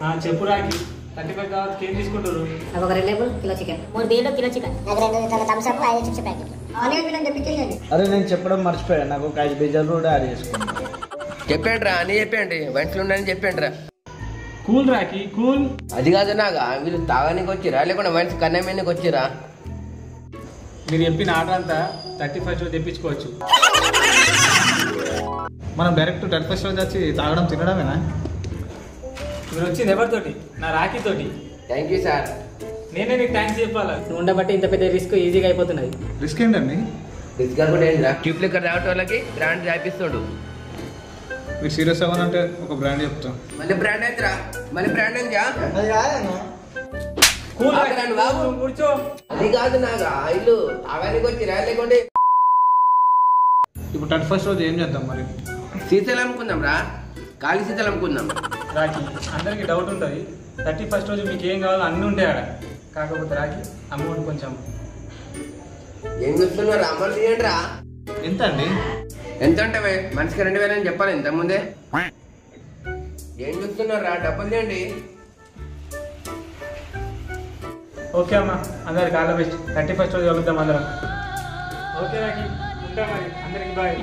చెప్పు రాకి 35 దావత్కి ఏం తీసుకుంటారు? నాకు ఒక 2 label kilo chicken, 3 biryani kilo chicken, నాకు 2 థమ్స్ అప్, 5 చిప్స్ ప్యాకెట్. అరే నేను చెప్పడం మర్చిపోయాను, నాకు ఒక 5 పిజ్జాలు కూడా యాడ్ చేసుకుంటాను. చెప్పండి రా అని చెప్పండి, వంటలు ఉండని చెప్పండి రా. Cool Rocky cool. అది కాదు నాగా, వీళ్ళు తాగానికి వచ్చిరా లేకుండా మనిషి కన్నమేనికి వచ్చిరా? మీరు చెప్పిన ఆర్డర్ అంతా 31st రోజు తెప్పించుకోవచ్చు. మనం డైరెక్ట్ 31st రోజు వచ్చి తాగడం తినడమేనా? మీరు వచ్చింది ఎవరితోటి? నా రాఖీతోటి. Thank you sir. నేనే నీకు థ్యాంక్స్ చెప్పాలా? నువ్వు ఉండబట్టి ఇంత పెద్ద రిస్క్ ఈజీగా అయిపోతున్నది. రిస్క్ ఏంటండి? రిస్క్ కూడా ఏంటిరా, ట్యూబ్ లెక్కర్ రావటం వాళ్ళకి బ్రాండ్ రాయిపిస్తాడు. మీరు సీరియస్ అవ్వనంటే ఒక బ్రాండ్ చెప్తాం. మళ్ళీ బ్రాండ్ అయితేరా, మళ్ళీ బ్రాండ్ ఏంటా? కూర్చో. అది కాదు నాగా, ఇల్లు తాగానికి వచ్చిరా లేకుంటే ఇప్పుడు 31st రోజు ఏం చేద్దాం మరి? సీతలు అమ్ముకుందాం రా, ఖాళీ సీతలు అమ్ముకుందాం. రాకి అందరికి డౌట్ ఉంటుంది, 31st రోజు మీకు ఏం కావాలో అన్నీ ఉంటాయి ఆడ. కాకపోతే రాకి అమౌంట్ కొంచెం ఏం చూస్తున్నారు, అమౌంట్ తీయండి రా. ఎంత అండి? ఎంత ఉంటావే? మనిషికి 2000 అని చెప్పాలి ఇంత ముందే. ఏం చూస్తున్నారు రా, డబ్బులు తీయండి. ఓకే అమ్మా, అందరికి ఆల్ ద బెస్ట్. 31st రోజు కలుద్దాం అందరం. ఓకే రాకి, ఉంటా మరి, అందరికి బాయ్.